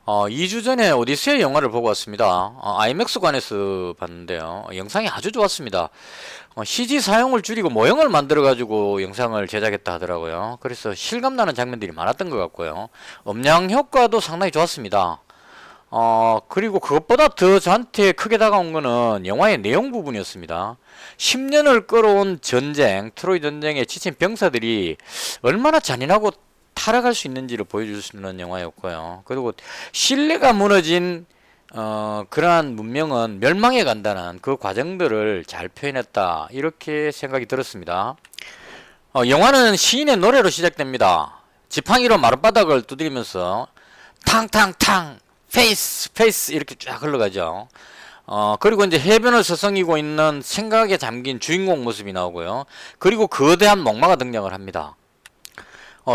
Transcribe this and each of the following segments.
2주 전에 오디세이 영화를 보고 왔습니다. 아이맥스관에서 봤는데요. 영상이 아주 좋았습니다. CG 사용을 줄이고 모형을 만들어가지고 영상을 제작했다 하더라고요. 그래서 실감나는 장면들이 많았던 것 같고요. 음량 효과도 상당히 좋았습니다. 그리고 그것보다 더 저한테 크게 다가온 거는 영화의 내용 부분이었습니다. 10년을 끌어온 전쟁, 트로이 전쟁에 지친 병사들이 얼마나 잔인하고 타락할 수 있는지를 보여줄 수 있는 영화였고요. 그리고 신뢰가 무너진 그러한 문명은 멸망해 간다는 그 과정들을 잘 표현했다, 이렇게 생각이 들었습니다. 영화는 시인의 노래로 시작됩니다. 지팡이로 마룻바닥을 두드리면서 탕탕탕 페이스 페이스 이렇게 쫙 흘러가죠. 그리고 이제 해변을 서성이고 있는 생각에 잠긴 주인공 모습이 나오고요. 그리고 거대한 목마가 등장을 합니다.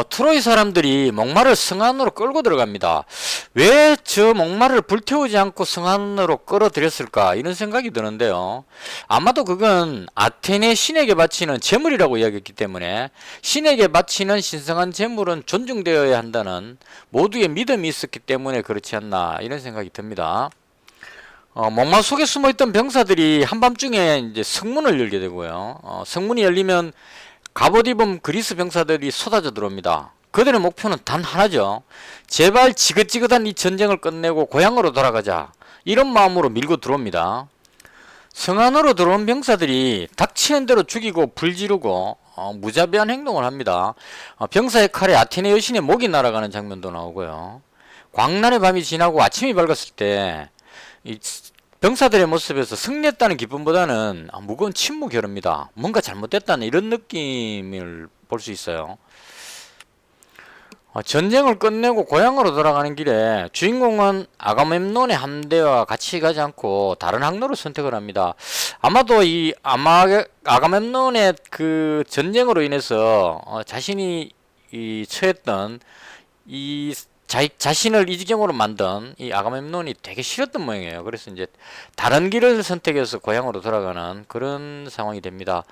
트로이 사람들이 목마를 성 안으로 끌고 들어갑니다. 왜 저 목마를 불태우지 않고 성 안으로 끌어들였을까, 이런 생각이 드는데요. 아마도 그건 아테네 신에게 바치는 제물이라고 이야기했기 때문에 신에게 바치는 신성한 제물은 존중되어야 한다는 모두의 믿음이 있었기 때문에 그렇지 않나, 이런 생각이 듭니다. 목마 속에 숨어있던 병사들이 한밤중에 이제 성문을 열게 되고요. 성문이 열리면 갑옷 입은 그리스 병사들이 쏟아져 들어옵니다. 그들의 목표는 단 하나죠. 제발 지긋지긋한 이 전쟁을 끝내고 고향으로 돌아가자, 이런 마음으로 밀고 들어옵니다. 성 안으로 들어온 병사들이 닥치는 대로 죽이고 불지르고 무자비한 행동을 합니다. 병사의 칼에 아테네 여신의 목이 날아가는 장면도 나오고요. 광란의 밤이 지나고 아침이 밝았을 때 이 병사들의 모습에서 승리했다는 기쁨보다는 무거운 침묵이 흐릅니다. 뭔가 잘못됐다는 이런 느낌을 볼 수 있어요. 전쟁을 끝내고 고향으로 돌아가는 길에 주인공은 아가멤논의 함대와 같이 가지 않고 다른 항로를 선택을 합니다. 아마도 이 아가멤논의 그 전쟁으로 인해서 자신이 처했던 이 자신을 이 지경으로 만든 이 아가멤논이 되게 싫었던 모양이에요. 그래서 이제 다른 길을 선택해서 고향으로 돌아가는 그런 상황이 됩니다.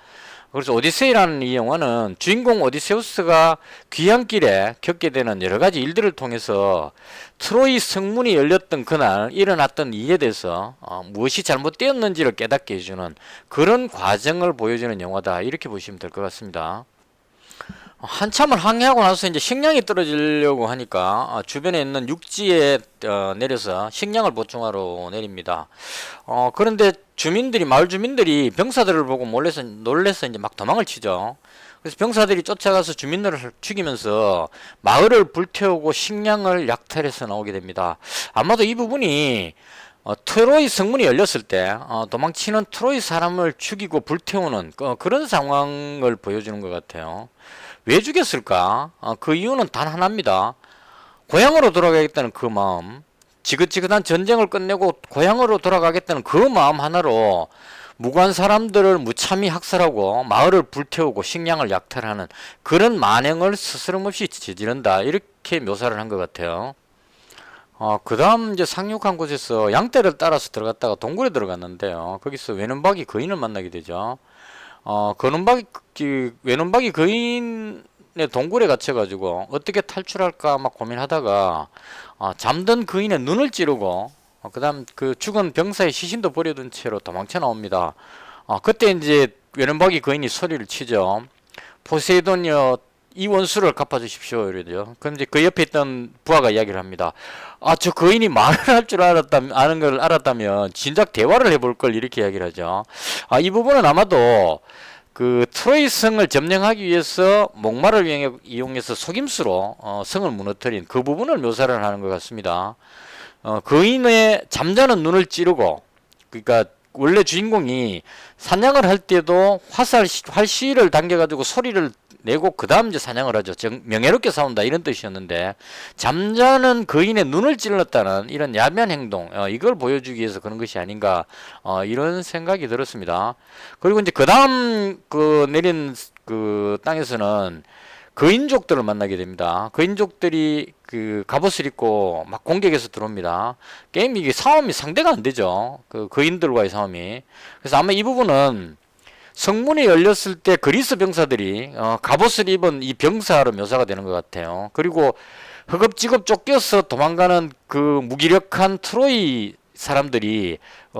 그래서 오디세이라는 이 영화는 주인공 오디세우스가 귀향길에 겪게 되는 여러 가지 일들을 통해서 트로이 성문이 열렸던 그날 일어났던 일에 대해서 무엇이 잘못되었는지를 깨닫게 해주는 그런 과정을 보여주는 영화다, 이렇게 보시면 될 것 같습니다. 한참을 항해하고 나서 이제 식량이 떨어지려고 하니까 주변에 있는 육지에 내려서 식량을 보충하러 내립니다. 그런데 마을 주민들이 병사들을 보고 놀래서 이제 막 도망을 치죠. 그래서 병사들이 쫓아가서 주민들을 죽이면서 마을을 불태우고 식량을 약탈해서 나오게 됩니다. 아마도 이 부분이 트로이 성문이 열렸을 때 도망치는 트로이 사람을 죽이고 불태우는 그런 상황을 보여주는 것 같아요. 왜 죽였을까? 그 이유는 단 하나입니다. 고향으로 돌아가겠다는 그 마음, 지긋지긋한 전쟁을 끝내고 고향으로 돌아가겠다는 그 마음 하나로 무고한 사람들을 무참히 학살하고 마을을 불태우고 식량을 약탈하는 그런 만행을 스스럼없이 저지른다, 이렇게 묘사를 한 것 같아요. 그 다음 이제 상륙한 곳에서 양떼를 따라서 들어갔다가 동굴에 들어갔는데요. 거기서 외눈박이 거인을 만나게 되죠. 외눈박이 거인의 동굴에 갇혀가지고 어떻게 탈출할까 막 고민하다가 잠든 거인의 눈을 찌르고 그 다음 그 죽은 병사의 시신도 버려둔 채로 도망쳐 나옵니다. 그때 이제 외눈박이 거인이 소리를 치죠. 포세이돈이여, 이 원수를 갚아주십시오, 이러죠. 그런데 그 옆에 있던 부하가 이야기를 합니다. 저 거인이 말을 할 줄 아는 걸 알았다면 진작 대화를 해볼 걸, 이렇게 이야기를 하죠. 이 부분은 아마도 그 트로이 성을 점령하기 위해서 목마를 이용해서 속임수로 성을 무너뜨린 그 부분을 묘사를 하는 것 같습니다. 거인의 잠자는 눈을 찌르고, 그러니까 원래 주인공이 사냥을 할 때도 활시를 당겨가지고 소리를 내고 그 다음 이제 사냥을 하죠. 명예롭게 싸운다, 이런 뜻이었는데 잠자는 거인의 눈을 찔렀다는 이런 야비한 행동, 이걸 보여주기 위해서 그런 것이 아닌가, 이런 생각이 들었습니다. 그리고 이제 그 다음 내린 그 땅에서는 거인족들을 만나게 됩니다. 거인족들이 그 갑옷을 입고 막 공격해서 들어옵니다. 이게 싸움이 상대가 안 되죠. 그 거인들과의 싸움이. 그래서 아마 이 부분은 성문이 열렸을 때 그리스 병사들이 갑옷을 입은 이 병사로 묘사가 되는 것 같아요. 그리고 허겁지겁 쫓겨서 도망가는 그 무기력한 트로이 사람들이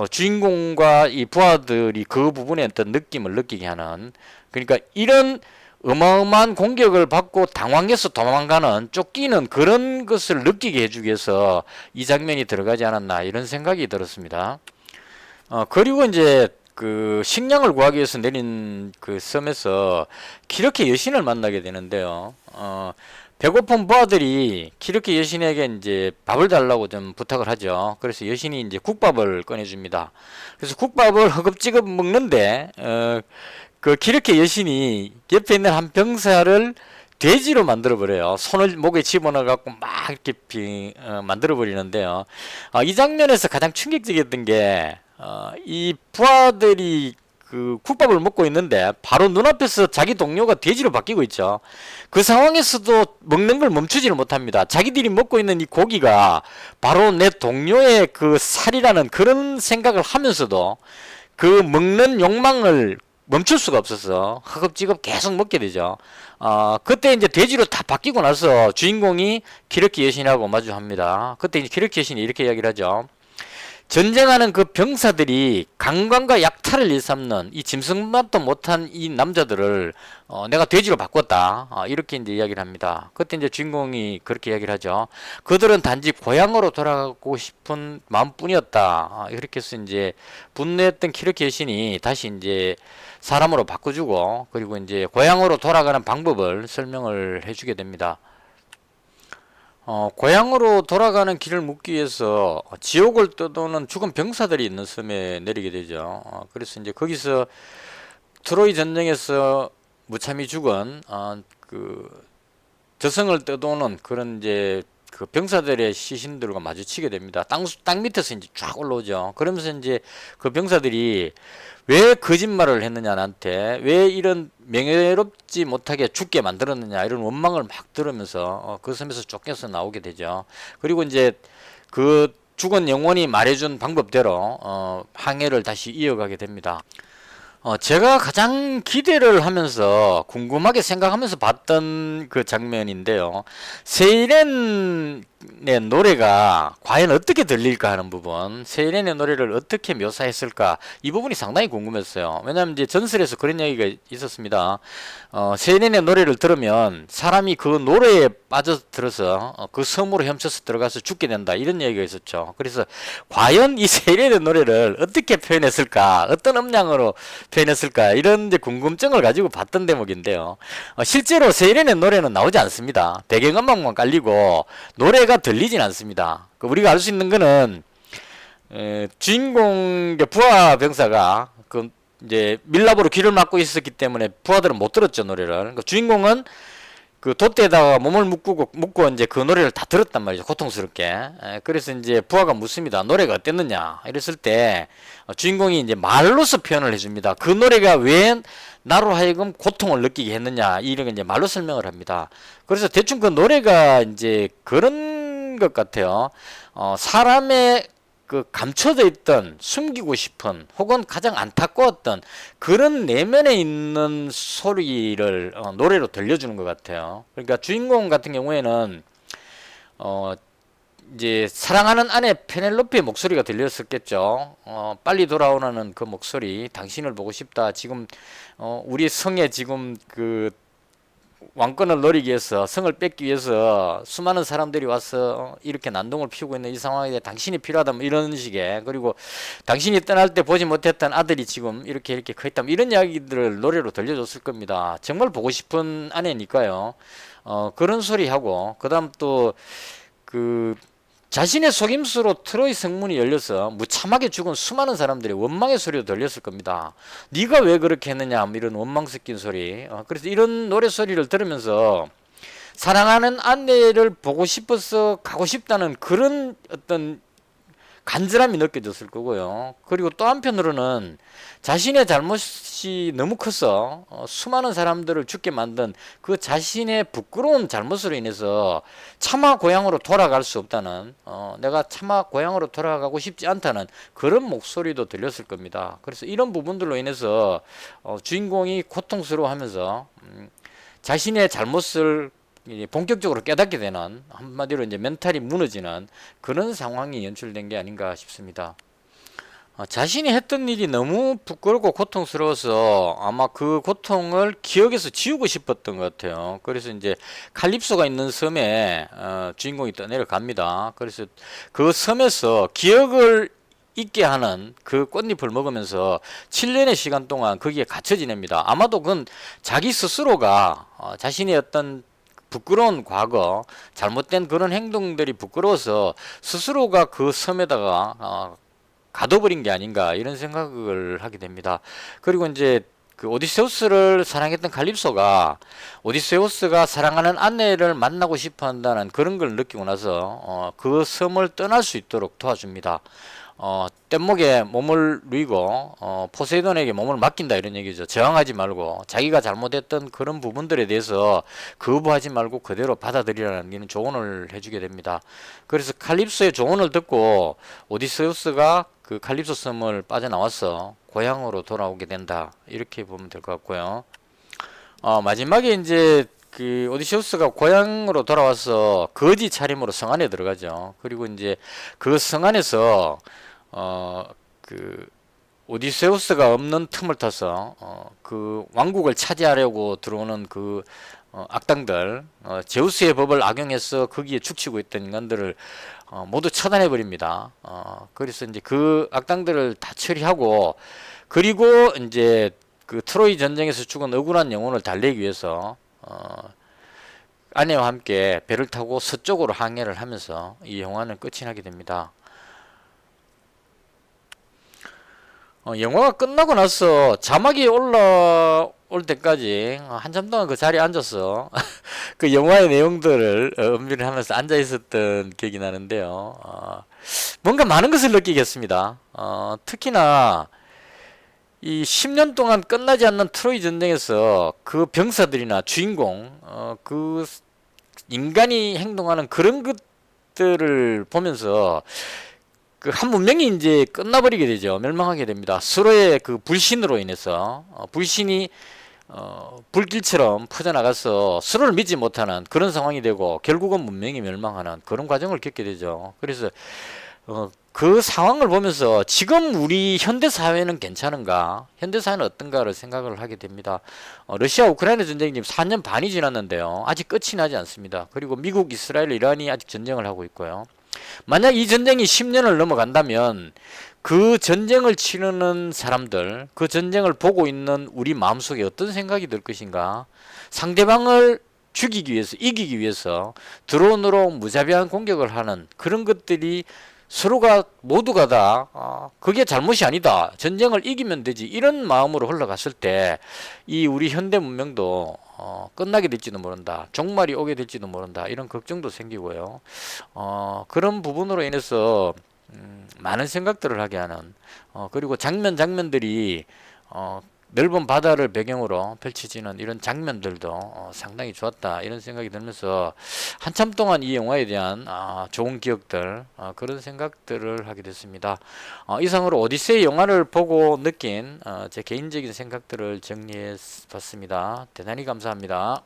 주인공과 이 부하들이 그 부분에 어떤 느낌을 느끼게 하는, 그러니까 이런 어마어마한 공격을 받고 당황해서 도망가는, 쫓기는 그런 것을 느끼게 해주기 위해서 이 장면이 들어가지 않았나 이런 생각이 들었습니다. 그리고 이제 그 식량을 구하기 위해서 내린 그 섬에서 키르케 여신을 만나게 되는데요. 배고픈 부하들이 키르케 여신에게 이제 밥을 달라고 좀 부탁을 하죠. 그래서 여신이 이제 국밥을 꺼내줍니다. 그래서 국밥을 허겁지겁 먹는데, 그 키르케 여신이 옆에 있는 한 병사를 돼지로 만들어 버려요. 손을 목에 집어넣어 갖고 막 이렇게 만들어 버리는데요. 이 장면에서 가장 충격적이었던 게, 이 부하들이 그 국밥을 먹고 있는데 바로 눈앞에서 자기 동료가 돼지로 바뀌고 있죠. 그 상황에서도 먹는 걸 멈추지를 못합니다. 자기들이 먹고 있는 이 고기가 바로 내 동료의 그 살이라는 그런 생각을 하면서도 그 먹는 욕망을 멈출 수가 없어서 허겁지겁 계속 먹게 되죠. 그때 이제 돼지로 다 바뀌고 나서 주인공이 키르키 여신하고 마주합니다. 그때 이제 키르키 여신이 이렇게 이야기를 하죠. 전쟁하는 그 병사들이 강간과 약탈을 일삼는 이 짐승만도 못한 이 남자들을 내가 돼지로 바꿨다. 이렇게 이제 이야기를 합니다. 그때 이제 주인공이 그렇게 이야기를 하죠. 그들은 단지 고향으로 돌아가고 싶은 마음뿐이었다. 이렇게 해서 이제 분노했던 키르키 여신이 다시 이제 사람으로 바꿔주고, 그리고 이제 고향으로 돌아가는 방법을 설명을 해주게 됩니다. 고향으로 돌아가는 길을 묻기 위해서 지옥을 떠도는 죽은 병사들이 있는 섬에 내리게 되죠. 그래서 이제 거기서 트로이 전쟁에서 무참히 죽은 그 저승을 떠도는 그런 이제 그 병사들의 시신들과 마주치게 됩니다. 땅 밑에서 이제 쫙 올라오죠. 그러면서 이제 그 병사들이 왜 거짓말을 했느냐, 나한테 왜 이런 명예롭지 못하게 죽게 만들었느냐, 이런 원망을 막 들으면서 그 섬에서 쫓겨서 나오게 되죠. 그리고 이제 그 죽은 영혼이 말해준 방법대로 항해를 다시 이어가게 됩니다. 제가 가장 기대를 하면서 궁금하게 생각하면서 봤던 그 장면인데요. 세일렌의 노래가 과연 어떻게 들릴까 하는 부분, 세일렌의 노래를 어떻게 묘사했을까, 이 부분이 상당히 궁금했어요. 왜냐하면 이제 전설에서 그런 이야기가 있었습니다. 세일렌의 노래를 들으면 사람이 그 노래에 빠져들어서 그 섬으로 헤엄쳐서 들어가서 죽게 된다, 이런 이야기가 있었죠. 그래서 과연 이 세일렌의 노래를 어떻게 표현했을까, 어떤 음량으로 표현했을까, 이런 이제 궁금증을 가지고 봤던 대목인데요. 실제로 세일렌의 노래는 나오지 않습니다. 배경음악만 깔리고 노래가 들리진 않습니다. 우리가 알 수 있는 거는 주인공 부하 병사가 그 이제 밀랍으로 귀를 막고 있었기 때문에 부하들은 못 들었죠, 노래를. 그러니까 주인공은 그 돛대에다가 몸을 묶고 이제 그 노래를 다 들었단 말이죠, 고통스럽게. 그래서 이제 부하가 묻습니다. 노래가 어땠느냐? 이랬을 때 주인공이 이제 말로서 표현을 해줍니다. 그 노래가 왜 나로 하여금 고통을 느끼게 했느냐, 이런 게 이제 말로 설명을 합니다. 그래서 대충 그 노래가 이제 그런 것 같아요. 사람의 그 감춰져 있던, 숨기고 싶은, 혹은 가장 안타까웠던 그런 내면에 있는 소리를 노래로 들려주는 것 같아요. 그러니까 주인공 같은 경우에는 이제 사랑하는 아내 페넬로페의 목소리가 들렸었겠죠. 빨리 돌아오라는 그 목소리, 당신을 보고 싶다. 지금 우리 성에 지금 그 왕권을 노리기 위해서, 성을 뺏기 위해서 수많은 사람들이 와서 이렇게 난동을 피우고 있는 이 상황에 당신이 필요하다, 뭐 이런 식의, 그리고 당신이 떠날 때 보지 못했던 아들이 지금 이렇게 커있다, 뭐 이런 이야기들을 노래로 들려줬을 겁니다. 정말 보고 싶은 아내니까요. 그런 소리 하고, 그 다음 또 그 자신의 속임수로 트로이 성문이 열려서 무참하게 죽은 수많은 사람들이 원망의 소리도 들렸을 겁니다. 네가 왜 그렇게 했느냐, 이런 원망 섞인 소리. 그래서 이런 노래 소리를 들으면서 사랑하는 아내를 보고 싶어서 가고 싶다는 그런 어떤 간절함이 느껴졌을 거고요. 그리고 또 한편으로는 자신의 잘못이 너무 커서 수많은 사람들을 죽게 만든 그 자신의 부끄러운 잘못으로 인해서 차마 고향으로 돌아갈 수 없다는, 내가 차마 고향으로 돌아가고 싶지 않다는 그런 목소리도 들렸을 겁니다. 그래서 이런 부분들로 인해서 주인공이 고통스러워하면서 자신의 잘못을 이제 본격적으로 깨닫게 되는, 한마디로 이제 멘탈이 무너지는 그런 상황이 연출된 게 아닌가 싶습니다. 자신이 했던 일이 너무 부끄럽고 고통스러워서 아마 그 고통을 기억에서 지우고 싶었던 것 같아요. 그래서 이제 칼립소가 있는 섬에 주인공이 떠내려갑니다. 그래서 그 섬에서 기억을 잊게 하는 그 꽃잎을 먹으면서 7년의 시간 동안 거기에 갇혀 지냅니다. 아마도 그건 자기 스스로가 자신의 어떤 부끄러운 과거, 잘못된 그런 행동들이 부끄러워서 스스로가 그 섬에다가 가둬버린 게 아닌가 이런 생각을 하게 됩니다. 그리고 이제 그 오디세우스를 사랑했던 칼립소가 오디세우스가 사랑하는 아내를 만나고 싶어 한다는 그런 걸 느끼고 나서 그 섬을 떠날 수 있도록 도와줍니다. 뗏목에 몸을 누이고 포세이돈에게 몸을 맡긴다 이런 얘기죠. 저항하지 말고 자기가 잘못했던 그런 부분들에 대해서 거부하지 말고 그대로 받아들이라는 이런 조언을 해주게 됩니다. 그래서 칼립소의 조언을 듣고 오디세우스가 그 칼립소 섬을 빠져나와서 고향으로 돌아오게 된다 이렇게 보면 될 것 같고요. 마지막에 이제 그 오디세우스가 고향으로 돌아와서 거지 차림으로 성 안에 들어가죠. 그리고 이제 그 성 안에서 그 오디세우스가 없는 틈을 타서 그 왕국을 차지하려고 들어오는 그 악당들, 제우스의 법을 악용해서 거기에 죽치고 있던 인간들을 모두 처단해 버립니다. 그래서 이제 그 악당들을 다 처리하고, 그리고 이제 그 트로이 전쟁에서 죽은 억울한 영혼을 달래기 위해서 아내와 함께 배를 타고 서쪽으로 항해를 하면서 이 영화는 끝이 나게 됩니다. 영화가 끝나고 나서 자막이 올라올 때까지 한참 동안 그 자리에 앉아서 그 영화의 내용들을 음미를 하면서 앉아 있었던 기억이 나는데요. 뭔가 많은 것을 느끼겠습니다. 특히나 이 10년 동안 끝나지 않는 트로이 전쟁에서 그 병사들이나 주인공, 그 인간이 행동하는 그런 것들을 보면서 그 한 문명이 이제 끝나버리게 되죠. 멸망하게 됩니다. 서로의 그 불신으로 인해서 불신이 불길처럼 퍼져나가서 서로를 믿지 못하는 그런 상황이 되고 결국은 문명이 멸망하는 그런 과정을 겪게 되죠. 그래서 그 상황을 보면서 지금 우리 현대 사회는 괜찮은가, 현대 사회는 어떤가를 생각을 하게 됩니다. 러시아 우크라이나 전쟁이 지금 4년 반이 지났는데요, 아직 끝이 나지 않습니다. 그리고 미국, 이스라엘, 이란이 아직 전쟁을 하고 있고요. 만약 이 전쟁이 10년을 넘어간다면 그 전쟁을 치르는 사람들, 그 전쟁을 보고 있는 우리 마음속에 어떤 생각이 들 것인가? 상대방을 죽이기 위해서, 이기기 위해서 드론으로 무자비한 공격을 하는 그런 것들이 서로가 모두가 다 그게 잘못이 아니다, 전쟁을 이기면 되지, 이런 마음으로 흘러갔을 때 이 우리 현대 문명도 끝나게 될지도 모른다, 종말이 오게 될지도 모른다, 이런 걱정도 생기고요. 그런 부분으로 인해서 많은 생각들을 하게 하는, 그리고 장면들이 넓은 바다를 배경으로 펼쳐지는 이런 장면들도 상당히 좋았다, 이런 생각이 들면서 한참 동안 이 영화에 대한 좋은 기억들, 그런 생각들을 하게 됐습니다. 이상으로 오디세이 영화를 보고 느낀 제 개인적인 생각들을 정리해 봤습니다. 대단히 감사합니다.